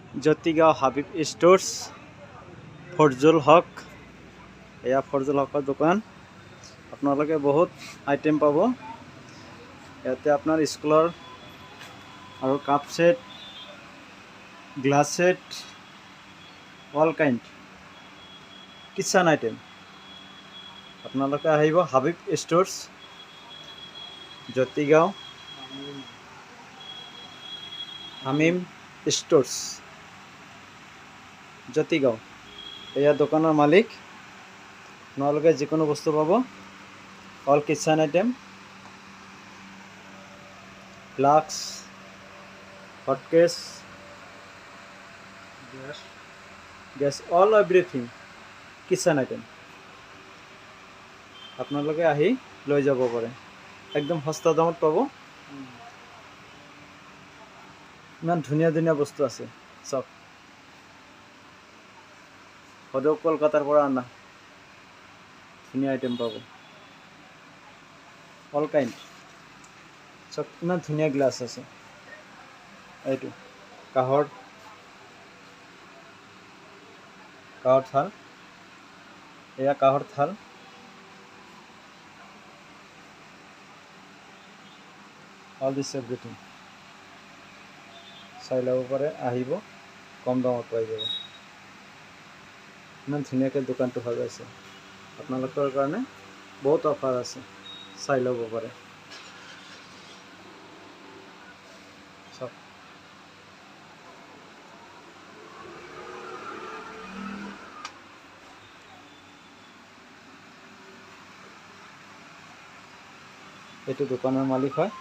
জ্যোতিগাঁও হাবিব ষ্টোৰ্ছ ফৰজুল হক। এয়া ফৰজুল হকৰ দোকান। আপোনালোকে বহুত আইটেম পাব ইয়াতে। আপোনাৰ স্কুলৰ আৰু cup set, glass set, all kind kitchen item. আপোনালোকে আহিব হাবিব ষ্টোৰ্ছ, জ্যোতিগাঁও হামিম ষ্টোৰ্ছ, জ্যোতিগাঁও। এয়া দোকানৰ মালিক। আপোনালোকে যিকোনো বস্তু পাব, all kitchen item, flask, hot case, gas, all everything kitchen item. আপোনালোকে আহি লৈ যাব পাৰে, একদম সস্তা দামত পাব। ইমান ধুনীয়া ধুনীয়া বস্তু আছে চব, সদৌ কলকাতাৰ পৰা অনা ধুনীয়া আইটেম পাব। অল কাইণ্ড চব। ইমান ধুনীয়া গ্লাছ আছে। এইটো কাঁহৰ থাল, এয়া কাঁহৰ থাল। অল দিছ এভৰিথিং চাই ল'ব পাৰে, আহিব কম দামত পাই যাব। ইমান ধুনীয়াকৈ দোকানটো সজাইছে। আপোনালোকৰ কাৰণে বহুত অফাৰ আছে, চাই ল'ব পাৰে চব। এইটো দোকানৰ মালিক হয়।